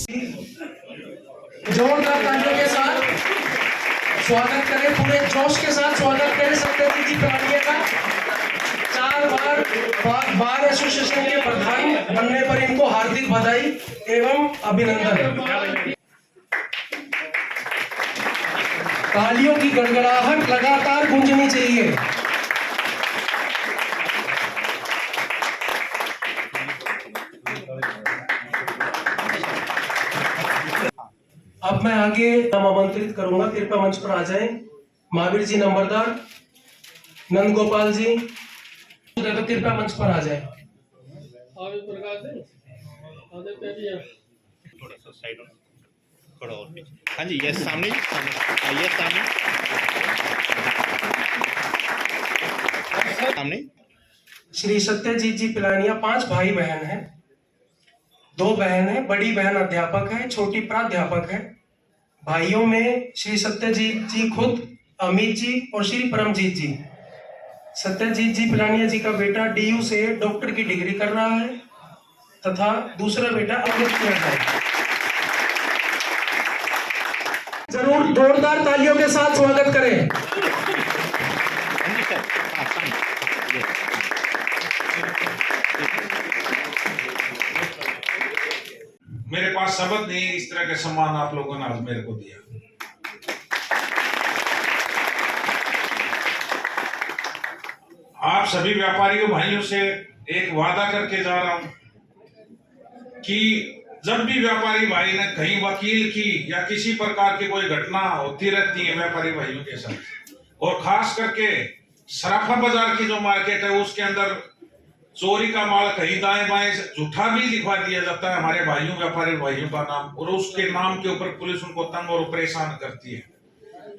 जोरदार तालियों के साथ स्वागत करें, पूरे जोश के साथ स्वागत करें सत्यजीत जी पिलानिया का। 4 बार बार एसोसिएशन के प्रधान बनने पर इनको हार्दिक बधाई एवं अभिनंदन। तालियों की गड़गड़ाहट लगातार गूंजनी चाहिए। अब मैं आगे नाम आमंत्रित करूंगा, कृपया मंच पर आ जाएं। महावीर जी नंबरदार, नंद गोपाल जी, तो कृपया मंच पर आ जाएं। थोड़ा सा साइड थोड़ा और पीछे। हाँ जी, ये सामने आइए, सामने। श्री सत्यजीत जी पिलानिया 5 भाई बहन हैं। 2 बहन है, बड़ी बहन अध्यापक है, छोटी प्राध्यापक है। भाइयों में श्री सत्यजीत जी खुद, अमित जी और श्री परमजीत जी। सत्यजीत जी पिलानिया जी का बेटा DU से डॉक्टर की डिग्री कर रहा है तथा दूसरा बेटा अमृत कर रहा है। जरूर जोरदार तालियों के साथ स्वागत करें। मेरे पास शब्द नहीं, इस तरह का सम्मान आप लोगों ने आज मेरे को दिया। आप सभी व्यापारियों भाइयों से एक वादा करके जा रहा हूं कि जब भी व्यापारी भाई ने कहीं वकील की या किसी प्रकार की कोई घटना होती रहती है व्यापारी भाइयों के साथ, और खास करके सराफा बाजार की जो मार्केट है उसके अंदर चोरी का माल कहीं दाएं बाएं झूठा भी लिखवा दिया जाता है हमारे भाइयों व्यापारी भाइयों का नाम, और उसके नाम के ऊपर पुलिस उनको तंग और परेशान करती है।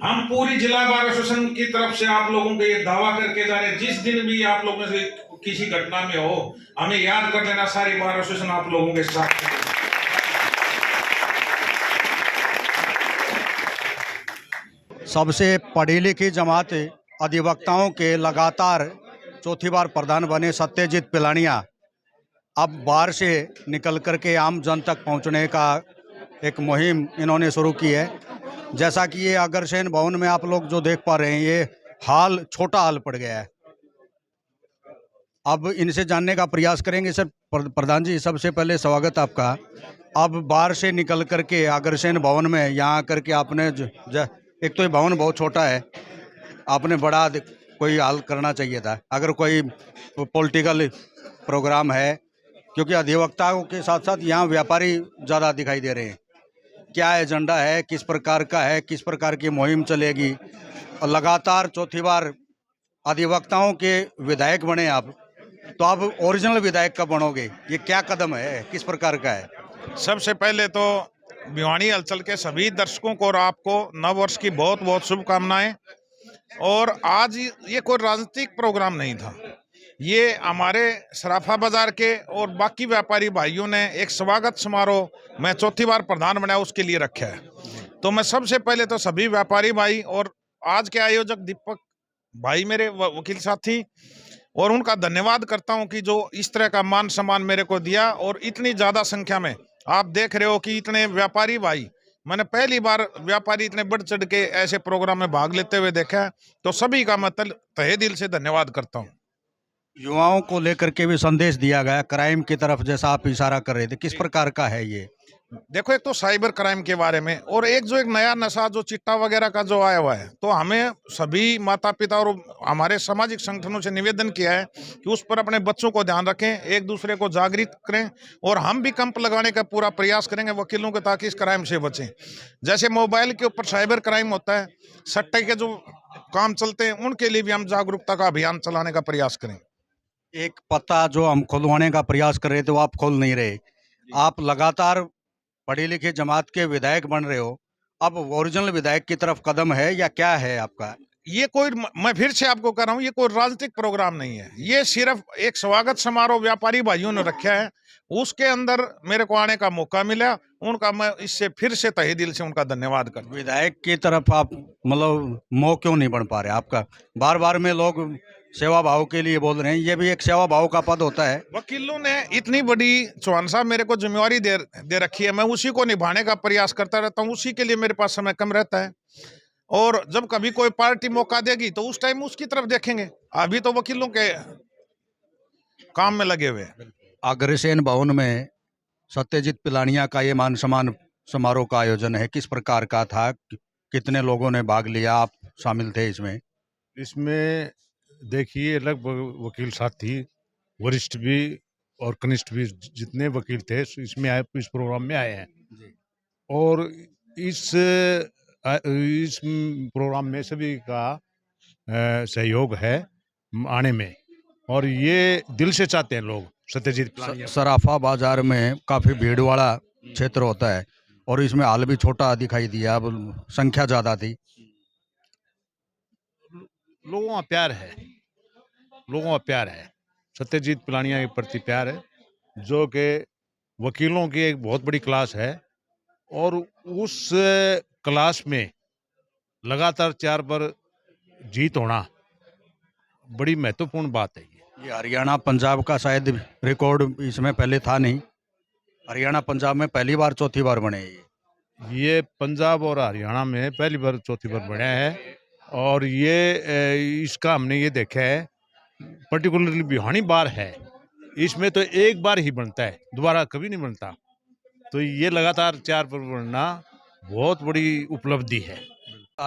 हम पूरी जिला बार एसोसिएशन की तरफ से आप लोगों को ये दावा करके जा रहे हैं, जिस दिन भी आप लोगों से किसी घटना में हो हमें याद कर लेना, सारी बार एसोसिएशन आप लोगों के साथ। सबसे पढ़ी लिखी जमात अधिवक्ताओं के लगातार चौथी बार प्रधान बने सत्यजीत पिलानिया अब बार से निकल करके आम जन तक पहुंचने का एक मुहिम इन्होंने शुरू की है। जैसा कि ये अग्रसेन भवन में आप लोग जो देख पा रहे हैं, ये हाल छोटा हाल पड़ गया है। अब इनसे जानने का प्रयास करेंगे। सर प्रधान जी, सबसे पहले स्वागत आपका। अब बार से निकल करके अग्रसेन भवन में यहाँ करके आपने एक तो ये भवन बहुत छोटा है, आपने बड़ा कोई हाल करना चाहिए था। अगर कोई पॉलिटिकल प्रोग्राम है, क्योंकि अधिवक्ताओं के साथ साथ यहाँ व्यापारी ज़्यादा दिखाई दे रहे हैं, क्या एजेंडा है, किस प्रकार का है, किस प्रकार की मुहिम चलेगी? और लगातार चौथी बार अधिवक्ताओं के विधायक बने आप, तो आप ओरिजिनल विधायक कब बनोगे? ये क्या कदम है, किस प्रकार का है? सबसे पहले तो भिवानी हलचल के सभी दर्शकों को और आपको नव वर्ष की बहुत बहुत शुभकामनाएं। और आज ये कोई राजनीतिक प्रोग्राम नहीं था, ये हमारे सराफा बाजार के और बाकी व्यापारी भाइयों ने एक स्वागत समारोह मैं चौथी बार प्रधान बनाया उसके लिए रखा है। तो मैं सबसे पहले तो सभी व्यापारी भाई और आज के आयोजक दीपक भाई मेरे वकील साथी और उनका धन्यवाद करता हूं कि जो इस तरह का मान सम्मान मेरे को दिया। और इतनी ज़्यादा संख्या में आप देख रहे हो कि इतने व्यापारी भाई, मैंने पहली बार व्यापारी इतने बढ़ चढ़ के ऐसे प्रोग्राम में भाग लेते हुए देखा है। तो सभी का मैं तहे दिल से धन्यवाद करता हूँ। युवाओं को लेकर के भी संदेश दिया गया क्राइम की तरफ, जैसा आप इशारा कर रहे थे, किस प्रकार का है ये? देखो, एक तो साइबर क्राइम के बारे में, और एक जो एक नया नशा जो चिट्टा वगैरह का जो आया हुआ है, तो हमें सभी माता पिता और हमारे सामाजिक संगठनों से निवेदन किया है कि उस पर अपने बच्चों को ध्यान रखें, एक दूसरे को जागृत करें, और हम भी कैंप लगाने का पूरा प्रयास करेंगे वकीलों के, ताकि इस क्राइम से बचें। जैसे मोबाइल के ऊपर साइबर क्राइम होता है, सट्टे के जो काम चलते हैं, उनके लिए भी हम जागरूकता का अभियान चलाने का प्रयास करें। एक पता जो हम खुलवाने का प्रयास कर रहे थे वो आप खोल नहीं रहे। आप लगातार पढ़ी लिखी जमात के विधायक बन रहे हो, अब ओरिजिनल विधायक की तरफ कदम है या क्या है आपका? ये कोई, मैं फिर से आपको कह रहा हूँ, ये कोई राजनीतिक प्रोग्राम नहीं है, ये सिर्फ एक स्वागत समारोह व्यापारी भाइयों ने रखा है, उसके अंदर मेरे को आने का मौका मिला, उनका मैं इससे फिर से तहे दिल से उनका धन्यवाद करता हूं। विधायक की तरफ आप मतलब मोह क्यों नहीं बन पा रहे? आपका बार बार में लोग सेवा भाव के लिए बोल रहे हैं, ये भी एक सेवा भाव का पद होता है। वकीलों ने इतनी बड़ी, चौहान साहब मेरे को जिम्मेवारी दे रखी है, मैं उसी को निभाने का प्रयास करता रहता हूँ, उसी के लिए मेरे पास समय कम रहता है। और जब कभी कोई पार्टी मौका देगी तो उस टाइम उसकी तरफ देखेंगे, अभी तो वकीलों के काम में लगे हुए हैं। अग्रसेन भवन में सत्यजीत पिलानिया का ये मान सम्मान समारोह का आयोजन है, किस प्रकार का था, कितने लोगों ने भाग लिया, आप शामिल थे इसमें? इसमें देखिए लगभग वकील साथी वरिष्ठ भी और कनिष्ठ भी जितने वकील थे इसमें आए, इस प्रोग्राम में आए हैं। और इस प्रोग्राम में सभी का सहयोग है आने में, और ये दिल से चाहते हैं लोग सत्यजीत पिलानिया। सराफा बाजार में काफी भीड़ वाला क्षेत्र होता है और इसमें हाल भी छोटा दिखाई दिया, अब संख्या ज्यादा थी। लोगों का प्यार है, लोगों का प्यार है, सत्यजीत पिलानिया के प्रति प्यार है, जो कि वकीलों की एक बहुत बड़ी क्लास है। और उस क्लास में लगातार 4 बार जीत होना बड़ी महत्वपूर्ण बात है। ये हरियाणा पंजाब का शायद रिकॉर्ड इसमें पहले था नहीं, हरियाणा पंजाब में पहली बार चौथी बार बने ये पंजाब और हरियाणा में पहली बार चौथी बार बना है। और ये इसका हमने ये देखा है, पर्टिकुलरली बिहानी बार है, इसमें तो एक बार ही बनता है, दोबारा कभी नहीं बनता। तो ये लगातार 4 बार बनना बहुत बड़ी उपलब्धि है।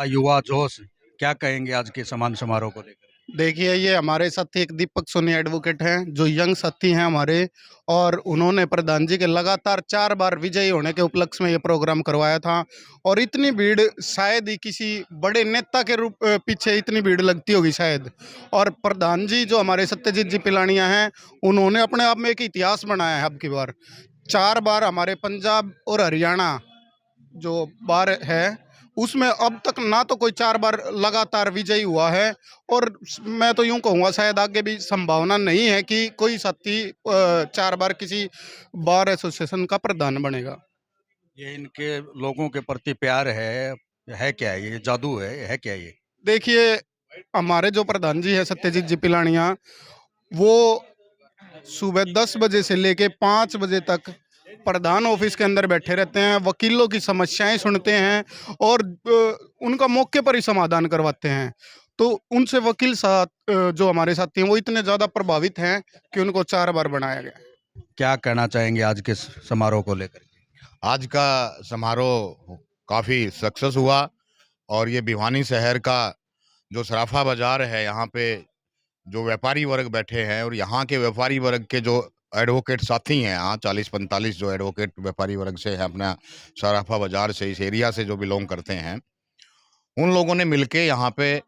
युवा जोश, क्या कहेंगे आज के सम्मान समारोह को लेकर? देखिए, ये हमारे साथी एक दीपक सोनी एडवोकेट हैं, जो यंग साथी हैं हमारे, और उन्होंने प्रधान जी के लगातार 4 बार विजयी होने के उपलक्ष्य में ये प्रोग्राम करवाया था। और इतनी भीड़ शायद ही किसी बड़े नेता के रूप पीछे इतनी भीड़ लगती होगी शायद। और प्रधान जी जो हमारे सत्यजीत जी पिलानिया हैं, उन्होंने अपने आप में एक इतिहास बनाया है। अब की बार 4 बार हमारे पंजाब और हरियाणा जो बार है उसमें अब तक ना तो कोई 4 बार लगातार विजयी हुआ है। और मैं तो यूं कहूँगा शायद आगे भी संभावना नहीं है कि कोई साथी 4 बार किसी बार एसोसिएशन का प्रधान बनेगा। ये इनके लोगों के प्रति प्यार है क्या ये जादू है क्या ये? देखिए, हमारे जो प्रधान जी है सत्यजीत जी पिलानिया, वो सुबह 10 बजे से लेके 5 बजे तक प्रधान ऑफिस के अंदर बैठे रहते हैं, वकीलों की समस्याएं सुनते हैं और उनका मौके पर ही समाधान करवाते हैं। तो उनसे वकील साथ जो हमारे साथी हैं वो इतने ज़्यादा प्रभावित हैं कि उनको 4 बार बनाया गया। क्या कहना चाहेंगे आज के समारोह को लेकर? आज का समारोह काफ़ी सक्सेस हुआ, और ये भिवानी शहर का जो सराफा बाज़ार है, यहाँ पे जो व्यापारी वर्ग बैठे हैं और यहाँ के व्यापारी वर्ग के जो एडवोकेट साथी हैं, यहाँ 40-45 जो एडवोकेट व्यापारी वर्ग से हैं, अपना सराफा बाज़ार से, इस एरिया से जो बिलोंग करते हैं, उन लोगों ने मिलके यहाँ पे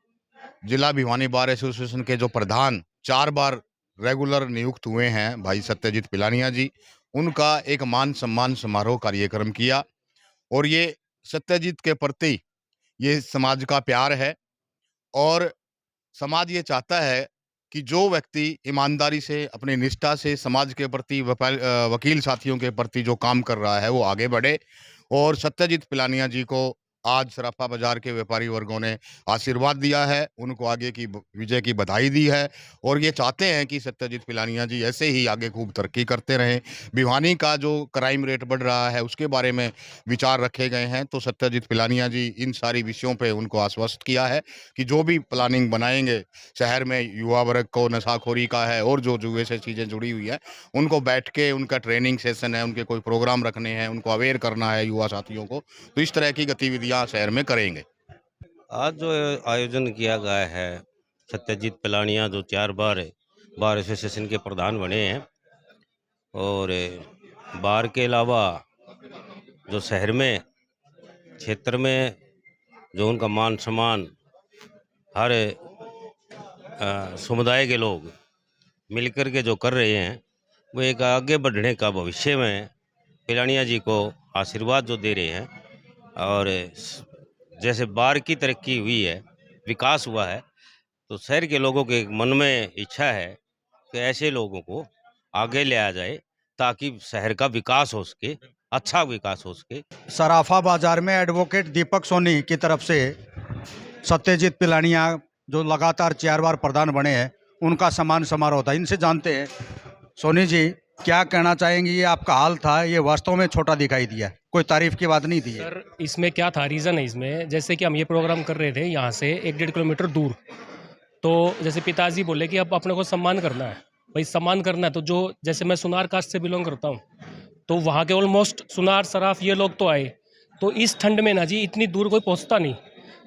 जिला भिवानी बार एसोसिएशन के जो प्रधान 4 बार रेगुलर नियुक्त हुए हैं भाई सत्यजीत पिलानिया जी, उनका एक मान सम्मान समारोह कार्यक्रम किया। और ये सत्यजीत के प्रति ये समाज का प्यार है, और समाज ये चाहता है कि जो व्यक्ति ईमानदारी से, अपनी निष्ठा से समाज के प्रति, वकील साथियों के प्रति जो काम कर रहा है वो आगे बढ़े। और सत्यजीत पिलानिया जी को आज सराफा बाजार के व्यापारी वर्गों ने आशीर्वाद दिया है, उनको आगे की विजय की बधाई दी है, और ये चाहते हैं कि सत्यजीत पिलानिया जी ऐसे ही आगे खूब तरक्की करते रहें। भिवानी का जो क्राइम रेट बढ़ रहा है उसके बारे में विचार रखे गए हैं, तो सत्यजीत पिलानिया जी इन सारी विषयों पे उनको आश्वस्त किया है कि जो भी प्लानिंग बनाएंगे शहर में युवा वर्ग को नशाखोरी का है और जो जुए से चीज़ें जुड़ी हुई है, उनको बैठ के उनका ट्रेनिंग सेशन है, उनके कोई प्रोग्राम रखने हैं, उनको अवेयर करना है युवा साथियों को, तो इस तरह की गतिविधियाँ शहर में करेंगे। आज जो आयोजन किया गया है, सत्यजीत पिलानिया जो 4 बार बार एसोसिएशन के प्रधान बने हैं, और बार के अलावा जो शहर में क्षेत्र में जो उनका मान सम्मान हर समुदाय के लोग मिलकर के जो कर रहे हैं, वो एक आगे बढ़ने का भविष्य में पिलानिया जी को आशीर्वाद जो दे रहे हैं। और जैसे बार की तरक्की हुई है, विकास हुआ है, तो शहर के लोगों के मन में इच्छा है कि ऐसे लोगों को आगे ले आ जाए ताकि शहर का विकास हो सके, अच्छा विकास हो सके। सराफा बाजार में एडवोकेट दीपक सोनी की तरफ से सत्यजीत पिलानिया जो लगातार 4 बार प्रधान बने हैं, उनका सम्मान समारोह होता है। इनसे जानते हैं, सोनी जी क्या कहना चाहेंगे? ये आपका हाल था, ये वास्तव में छोटा दिखाई दिया, कोई तारीफ की बात नहीं थी। सर इसमें क्या था, रीज़न है इसमें, जैसे कि हम ये प्रोग्राम कर रहे थे यहाँ से 1-1.5 किलोमीटर दूर, तो जैसे पिताजी बोले कि अब अपने को सम्मान करना है, भाई सम्मान करना है, तो जो जैसे मैं सुनार कास्ट से बिलोंग करता हूँ, तो वहाँ के ऑलमोस्ट सुनार सराफ ये लोग तो आए, तो इस ठंड में ना जी इतनी दूर कोई पहुँचता नहीं,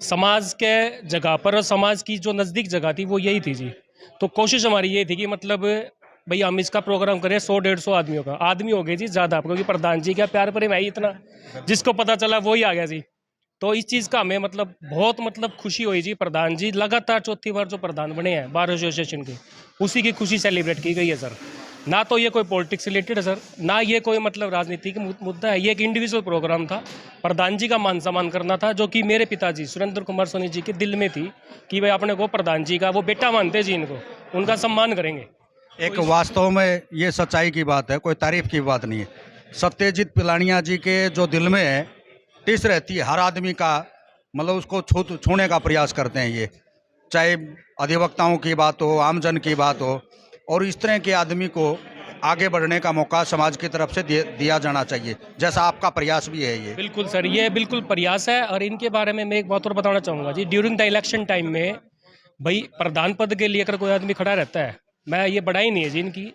समाज के जगह पर, और समाज की जो नज़दीक जगह थी वो यही थी जी। तो कोशिश हमारी ये थी कि मतलब भाई हम इसका प्रोग्राम करें 100-150 आदमियों का, आदमी हो गए जी ज़्यादा, क्योंकि प्रधान जी क्या प्यार प्रेम है इतना, जिसको पता चला वही आ गया जी। तो इस चीज़ का हमें मतलब बहुत मतलब खुशी हुई जी। प्रधान जी लगातार चौथी बार जो प्रधान बने हैं बार एसोसिएशन के, उसी की खुशी सेलिब्रेट की गई है सर। ना तो ये कोई पॉलिटिक्स से रिलेटेड है सर, ना ये कोई मतलब राजनीतिक मुद्दा है, ये एक इंडिविजुअल प्रोग्राम था। प्रधान जी का मान सम्मान करना था, जो कि मेरे पिताजी सुरेंद्र कुमार सोनी जी के दिल में थी कि भाई अपने को प्रधान जी का वो बेटा मानते जी, इनको उनका सम्मान करेंगे। एक वास्तव में ये सच्चाई की बात है, कोई तारीफ की बात नहीं है। सत्यजीत पिलानिया जी के जो दिल में है टिस रहती है, हर आदमी का मतलब उसको छूने का प्रयास करते हैं ये, चाहे अधिवक्ताओं की बात हो, आमजन की बात हो, और इस तरह के आदमी को आगे बढ़ने का मौका समाज की तरफ से दिया जाना चाहिए, जैसा आपका प्रयास भी है ये। बिल्कुल सर, ये बिल्कुल प्रयास है। और इनके बारे में मैं एक बात और बताना चाहूँगा जी, ड्यूरिंग द इलेक्शन टाइम में भाई प्रधान पद के लिए अगर कोई आदमी खड़ा रहता है, मैं ये बढ़ाई नहीं है जी इनकी,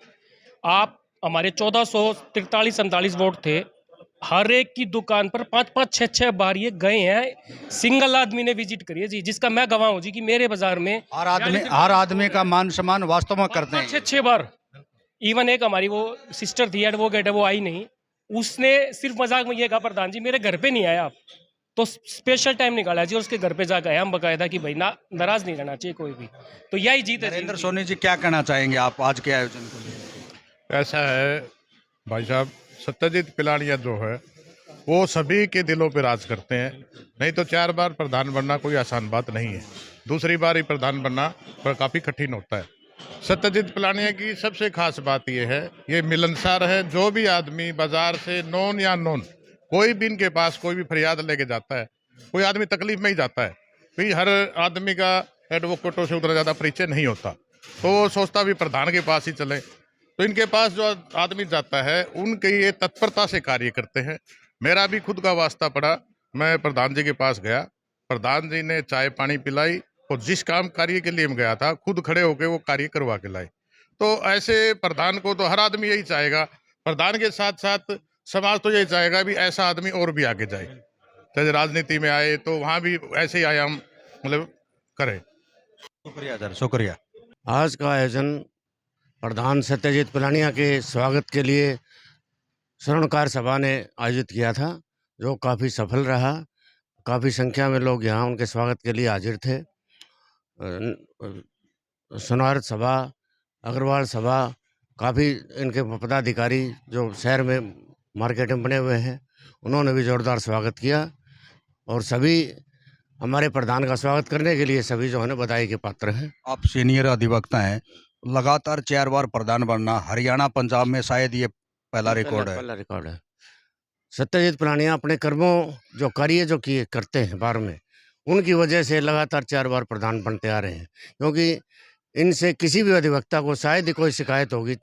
आप हमारे 1443-47 वोट थे, हर एक की दुकान पर 5-5, 6-6 बार ये गए हैं, सिंगल आदमी ने विजिट करी है जी, जिसका मैं गवाह हूँ जी कि मेरे बाजार में हर आदमी का मान सम्मान वास्तव में करते हैं। 6-6 बार। इवन एक हमारी वो सिस्टर थी एडवोकेट है, वो आई नहीं, उसने सिर्फ मजाक में ये कहा प्रधान जी मेरे घर पे नहीं आया आप, तो स्पेशल टाइम निकाला जी और उसके घर पे जाकर आया हम बकायदा कि भाई ना नाराज नहीं रहना चाहिए कोई भी। तो यही जीत है। नरेंद्र सोनी जी क्या कहना चाहेंगे आप आज के आयोजन को लेकर? ऐसा है भाई साहब, सत्यजीत पिलानिया जो है वो सभी के दिलों पे राज करते हैं। नहीं तो 4 बार प्रधान बनना कोई आसान बात नहीं है, दूसरी बार ही प्रधान बनना पर काफ़ी कठिन होता है। सत्यजीत पिलानिया की सबसे खास बात यह है, ये मिलनसार है। जो भी आदमी बाजार से नॉन या नॉन कोई भी इनके पास कोई भी फरियाद लेके जाता है, कोई आदमी तकलीफ में ही जाता है, भाई हर आदमी का एडवोकेटों से उतना ज़्यादा परिचय नहीं होता, तो वो सोचता भी प्रधान के पास ही चले। तो इनके पास जो आदमी जाता है उनके ये तत्परता से कार्य करते हैं। मेरा भी खुद का वास्ता पड़ा, मैं प्रधान जी के पास गया, प्रधान जी ने चाय पानी पिलाई और जिस काम कार्य के लिए मैं गया था खुद खड़े होकर वो कार्य करवा के लाए। तो ऐसे प्रधान को तो हर आदमी यही चाहेगा, प्रधान के साथ साथ समाज तो यही चाहेगा भी ऐसा आदमी और भी आगे जाए, चाहे राजनीति में आए तो वहाँ भी ऐसे ही आयाम मतलब करे। शुक्रिया सर, शुक्रिया। आज का आयोजन प्रधान सत्यजीत पिलानिया के स्वागत के लिए स्वर्णकार सभा ने आयोजित किया था, जो काफ़ी सफल रहा। काफ़ी संख्या में लोग यहाँ उनके स्वागत के लिए हाजिर थे। सुनार सभा, अग्रवाल सभा, काफ़ी इनके पदाधिकारी जो शहर में मार्केट में बने हुए हैं, उन्होंने भी जोरदार स्वागत किया। और सभी हमारे प्रधान का स्वागत करने के लिए सभी जो है ना बधाई के पात्र हैं। आप सीनियर अधिवक्ता हैं, लगातार 4 बार प्रधान बनना, हरियाणा पंजाब में शायद ये पहला रिकॉर्ड है। पहला रिकॉर्ड है। सत्यजीत पिलानिया अपने कर्मों जो कार्य जो किए करते हैं बार में, उनकी वजह से लगातार 4 बार प्रधान बनते आ रहे हैं। क्योंकि इनसे किसी भी अधिवक्ता को शायद ही कोई शिकायत होगी,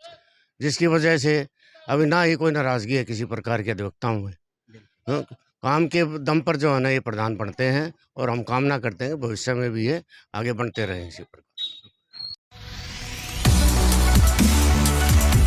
जिसकी वजह से अभी ना ही कोई नाराजगी है किसी प्रकार के अधिवक्ताओं में। काम के दम पर जो है ना ये प्रधान बनते हैं, और हम कामना करते हैं भविष्य में भी ये आगे बढ़ते रहें इसी प्रकार।